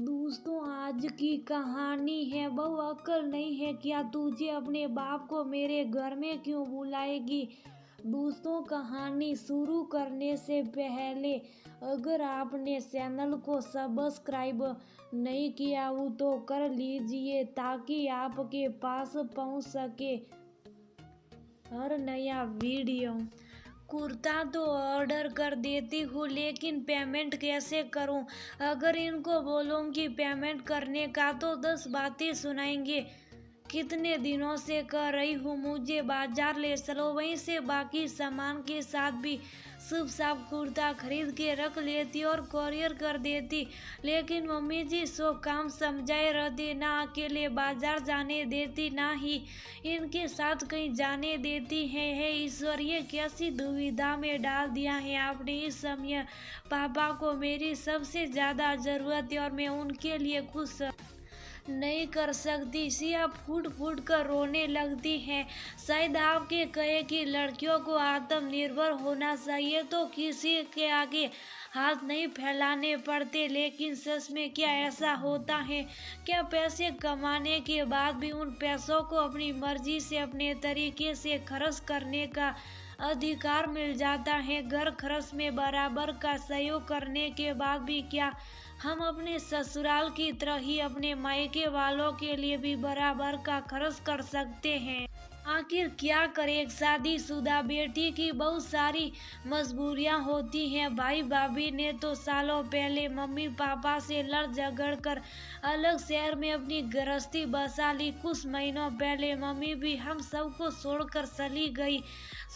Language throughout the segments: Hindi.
दोस्तों, आज की कहानी है। बहु अक्ल नहीं है क्या तुझे? अपने बाप को मेरे घर में क्यों बुलाएगी? दोस्तों, कहानी शुरू करने से पहले अगर आपने चैनल को सब्सक्राइब नहीं किया हो तो कर लीजिए ताकि आपके पास पहुंच सके हर नया वीडियो। कुर्ता तो ऑर्डर कर देती हूँ, लेकिन पेमेंट कैसे करूँ? अगर इनको बोलूँगी पेमेंट करने का तो 10 बातें सुनाएंगे। कितने दिनों से कह रही हूँ मुझे बाजार ले चलो, वहीं से बाकी सामान के साथ भी शुभ साफ कुर्ता खरीद के रख लेती और कोरियर कर देती। लेकिन मम्मी जी सो काम समझाए रहती, ना अकेले बाजार जाने देती ना ही इनके साथ कहीं जाने देती है। हे ईश्वर, ये कैसी दुविधा में डाल दिया है आपने। इस समय पापा को मेरी सबसे ज्यादा जरूरत है और मैं उनके लिए कुछ नहीं कर सकती। सिया फूट फूट कर रोने लगती है। शायद आपके कहे कि लड़कियों को आत्मनिर्भर होना चाहिए तो किसी के आगे हाथ नहीं फैलाने पड़ते, लेकिन सच में क्या ऐसा होता है? क्या पैसे कमाने के बाद भी उन पैसों को अपनी मर्जी से अपने तरीके से खर्च करने का अधिकार मिल जाता है? घर खर्च में बराबर का सहयोग करने के बाद भी क्या हम अपने ससुराल की तरह ही अपने मायके वालों के लिए भी बराबर का खर्च कर सकते हैं? आखिर क्या करें? एक शादीशुदा बेटी की बहुत सारी मजबूरियां होती हैं। भाई भाभी ने तो सालों पहले मम्मी पापा से लड़ झगड़ कर अलग शहर में अपनी गृहस्थी बसा ली। कुछ महीनों पहले मम्मी भी हम सबको छोड़कर चली गई।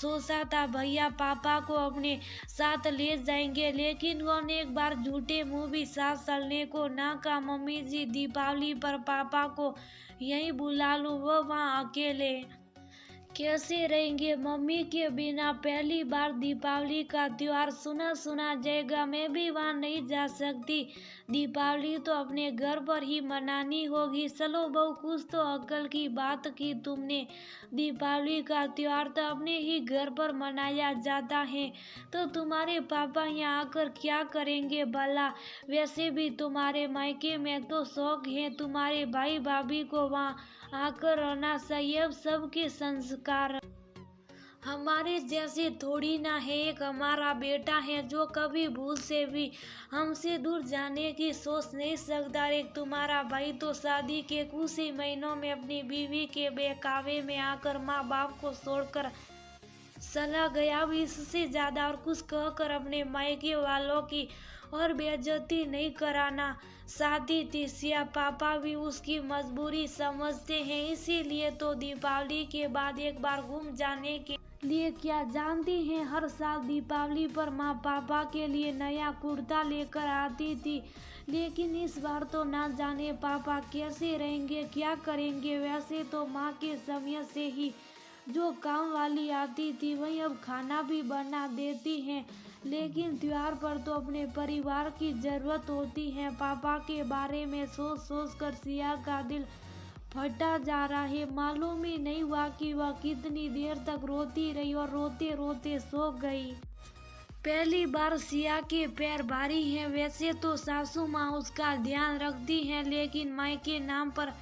सोचा था भैया पापा को अपने साथ ले जाएंगे, लेकिन उन्होंने एक बार झूठे मुंह भी साथ चलने को ना कहा। मम्मी जी दीपावली पर पापा को यहीं बुला लूं, वो वहाँ अकेले कैसे रहेंगे मम्मी के बिना? पहली बार दीपावली का त्योहार सुना सुना जाएगा, मैं भी वहाँ नहीं जा सकती। दीपावली तो अपने घर पर ही मनानी होगी। चलो बहू, कुछ तो अक्ल की बात की तुमने। दीपावली का त्योहार तो अपने ही घर पर मनाया जाता है, तो तुम्हारे पापा यहाँ आकर क्या करेंगे भला? वैसे भी तुम्हारे मायके में तो शौक है तुम्हारे भाई भाभी को वहाँ आकर रहना चाहिए। अब सबके संस्कार हमारे जैसे थोड़ी ना है। एक हमारा बेटा है जो कभी भूल से भी हमसे दूर जाने की सोच नहीं सकता। एक तुम्हारा भाई तो शादी के कुछ ही महीनों में अपनी बीवी के बहकावे में आकर माँ बाप को छोड़कर चला गया। अब इससे ज्यादा और कुछ कहकर अपने मायके वालों की और बेइज्जती नहीं कराना चाहती थी। सिया पापा भी उसकी मजबूरी समझते हैं, इसीलिए तो दीपावली के बाद एक बार घूम जाने के लिए, क्या जानती हैं, हर साल दीपावली पर माँ पापा के लिए नया कुर्ता लेकर आती थी। लेकिन इस बार तो ना जाने पापा कैसे रहेंगे, क्या करेंगे। वैसे तो माँ के समय से ही जो काम वाली आती थी वही अब खाना भी बना देती हैं, लेकिन त्योहार पर तो अपने परिवार की जरूरत होती है। पापा के बारे में सोच सोच कर सिया का दिल फटा जा रहा है। मालूम ही नहीं हुआ कि वह कितनी देर तक रोती रही और रोते रोते सो गई। पहली बार सिया के पैर भारी हैं। वैसे तो सासू माँ उसका ध्यान रखती हैं, लेकिन माई के नाम पर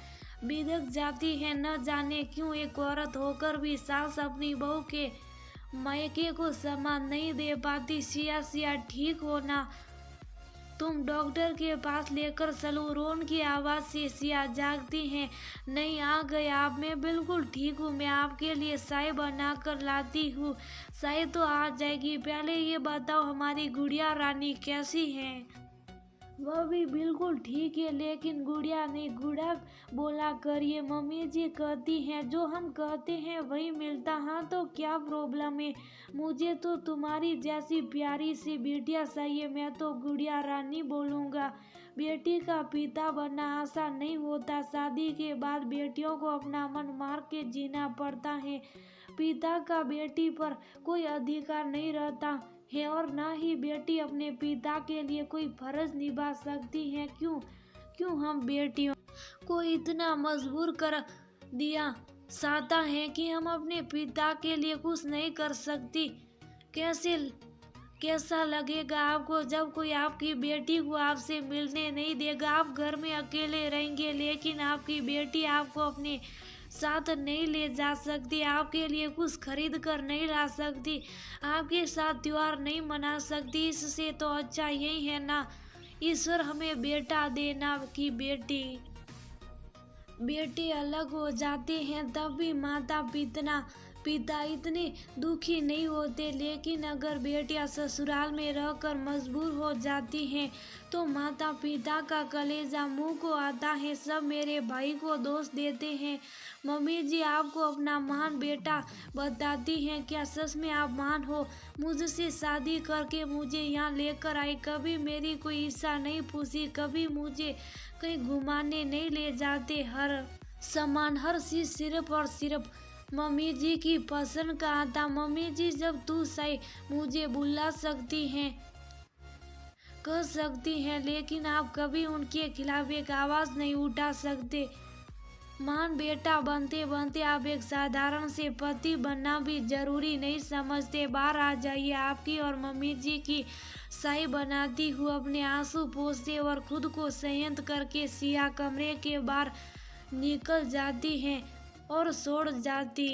बिदक जाती है। न जाने क्यों एक औरत होकर भी सास अपनी बहू के मायके को सम्मान नहीं दे पाती। सिया सिया ठीक हो ना, तुम डॉक्टर के पास लेकर चलो। रोन की आवाज से सिया जागती हैं। नहीं, आ गए आप, मैं बिल्कुल ठीक हूँ। मैं आपके लिए चाय बना कर लाती हूँ। चाय तो आ जाएगी, पहले ये बताओ हमारी गुड़िया रानी कैसी है? वह भी बिल्कुल ठीक है, लेकिन गुड़िया नहीं गुड़ा बोला करिए। मम्मी जी कहती हैं जो हम कहते हैं वही मिलता। हाँ तो क्या प्रॉब्लम है? मुझे तो तुम्हारी जैसी प्यारी सी बेटिया चाहिए। मैं तो गुड़िया रानी बोलूँगा। बेटी का पिता बनना आसान नहीं होता। शादी के बाद बेटियों को अपना मन मार के जीना पड़ता है। पिता का बेटी पर कोई अधिकार नहीं रहता है और ना ही बेटी अपने पिता के लिए कोई फर्ज निभा सकती है। क्यों क्यों हम बेटियों को इतना मजबूर कर दिया जाता है कि हम अपने पिता के लिए कुछ नहीं कर सकती? कैसे कैसा लगेगा आपको जब कोई आपकी बेटी को आपसे मिलने नहीं देगा? आप घर में अकेले रहेंगे लेकिन आपकी बेटी आपको अपने साथ नहीं ले जा सकती, आपके लिए कुछ खरीद कर नहीं ला सकती, आपके साथ त्योहार नहीं मना सकती। इससे तो अच्छा यही है ना, ईश्वर हमें बेटा देना कि बेटे अलग हो जाते हैं तब भी माता पिता इतने दुखी नहीं होते, लेकिन अगर बेटियां ससुराल में रहकर मजबूर हो जाती हैं तो माता पिता का कलेजा मुंह को आता है। सब मेरे भाई को दोष देते हैं। मम्मी जी आपको अपना महान बेटा बताती हैं, क्या सच में आप महान हो? मुझसे शादी करके मुझे यहाँ लेकर आई, कभी मेरी कोई इच्छा नहीं पूछी, कभी मुझे कहीं घुमाने नहीं ले जाते, हर चीज सिर्फ और सिर्फ मम्मी जी की पसंद का आता। मम्मी जी जब तू सही मुझे बुला सकती हैं, कह सकती हैं, लेकिन आप कभी उनके खिलाफ एक आवाज नहीं उठा सकते। महान बेटा बनते बनते आप एक साधारण से पति बनना भी जरूरी नहीं समझते। बाहर आ जाइए, आपकी और मम्मी जी की साई बनाती हूँ। अपने आंसू पोंछते और खुद को संयत करके सिया कमरे के बाहर निकल जाती हैं और छोड़ जाती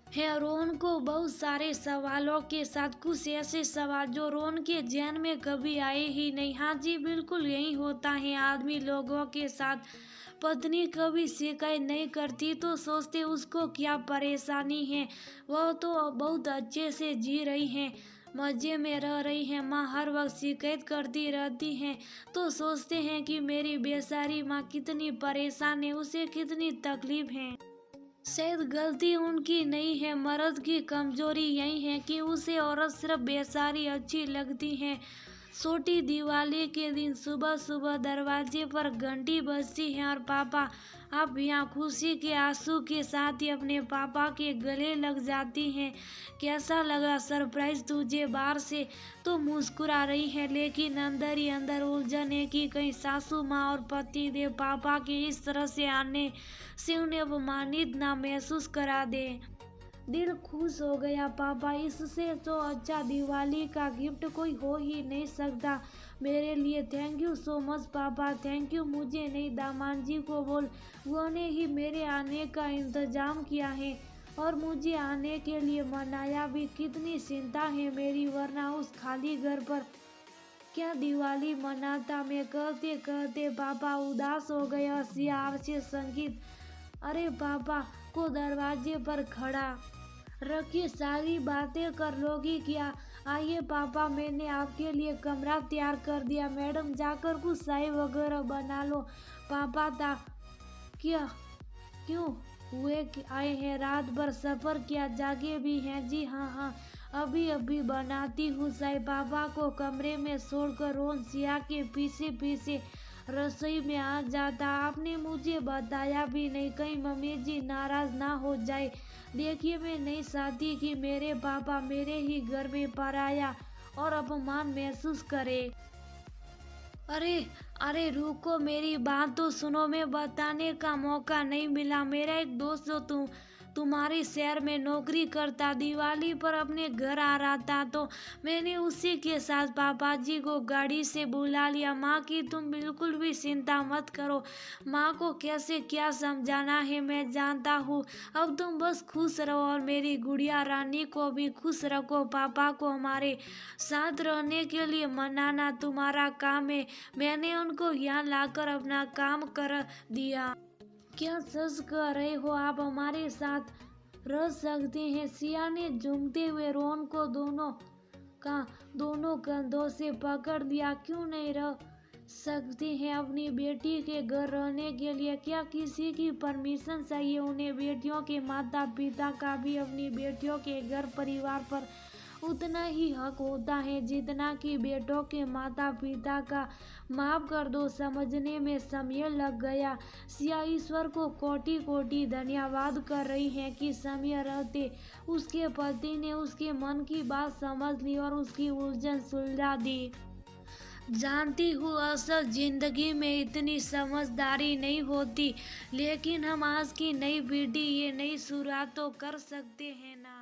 है रोहन को बहुत सारे सवालों के साथ। कुछ ऐसे सवाल जो रोहन के ध्यान में कभी आए ही नहीं। हाँ जी, बिल्कुल यही होता है आदमी लोगों के साथ। पत्नी कभी शिकायत नहीं करती तो सोचते उसको क्या परेशानी है, वह तो बहुत अच्छे से जी रही है, मजे में रह रही है। माँ हर वक्त शिकायत करती रहती हैं तो सोचते हैं कि मेरी बेचारी माँ कितनी परेशान है, उसे कितनी तकलीफ है। शायद गलती उनकी नहीं है, मर्द की कमजोरी यही है कि उसे औरत सिर्फ बेचारी अच्छी लगती है। छोटी दिवाली के दिन सुबह सुबह दरवाजे पर घंटी बजती है और पापा आप यहाँ खुशी के आंसू के साथ ही अपने पापा के गले लग जाती हैं। कैसा लगा सरप्राइज तुझे? बाहर से तो मुस्कुरा रही है लेकिन अंदर ही अंदर उलझन है कि कहीं सासू माँ और पति देव पापा के इस तरह से आने से उन्हें अपमानित ना महसूस करा दे। दिल खुश हो गया पापा, इससे तो अच्छा दिवाली का गिफ्ट कोई हो ही नहीं सकता मेरे लिए। थैंक यू सो मच पापा, थैंक यू। मुझे नहीं, दामाद जी को बोल, उन्होंने ही मेरे आने का इंतजाम किया है और मुझे आने के लिए मनाया भी। कितनी चिंता है मेरी, वरना उस खाली घर पर क्या दिवाली मनाता। मैं कहते कहते पापा उदास हो गए। सियार से संगीत अरे पापा को दरवाजे पर खड़ा रखिए, सारी बातें कर लोगी क्या? आइए पापा, मैंने आपके लिए कमरा तैयार कर दिया, मैडम जाकर कुछ चाय वगैरह बना लो। पापा था क्या? क्यों हुए आए हैं? रात भर सफर किया, जागे भी हैं? जी हाँ, अभी अभी बनाती हूँ चाय। पापा को कमरे में छोड़कर रोहन सिया के पीछे पीछे रसोई में आ जाता। आपने मुझे बताया भी नहीं, कहीं मम्मी जी नाराज ना हो जाए। देखिए, मैं नहीं चाहती कि मेरे पापा मेरे ही घर में पराया और अपमान महसूस करे। अरे रुको, मेरी बात तो सुनो, मैं बताने का मौका नहीं मिला। मेरा एक दोस्त जो तुम्हारे शहर में नौकरी करता, दिवाली पर अपने घर आ रहा था तो मैंने उसी के साथ पापा जी को गाड़ी से बुला लिया। माँ की तुम बिल्कुल भी चिंता मत करो, माँ को कैसे क्या समझाना है मैं जानता हूँ। अब तुम बस खुश रहो और मेरी गुड़िया रानी को भी खुश रखो। पापा को हमारे साथ रहने के लिए मनाना तुम्हारा काम है। मैंने उनको यहाँ लाकर अपना काम कर दिया। क्या सच कह रहे हो? आप हमारे साथ रह सकते हैं? सिया ने झूमते हुए रोहन को दोनों कंधों से पकड़ दिया। क्यों नहीं रह सकते हैं अपनी बेटी के घर रहने के लिए? क्या किसी की परमिशन चाहिए उन्हें? बेटियों के माता पिता का भी अपनी बेटियों के घर परिवार पर उतना ही हक होता है जितना कि बेटों के माता पिता का। माफ कर दो, समझने में समय लग गया। सिया ईश्वर को कोटि कोटि धन्यवाद कर रही है कि समय रहते उसके पति ने उसके मन की बात समझ ली और उसकी उलझन सुलझा दी। जानती हूँ असल जिंदगी में इतनी समझदारी नहीं होती, लेकिन हम आज की नई पीढ़ी ये नई शुरुआत तो कर सकते हैं ना।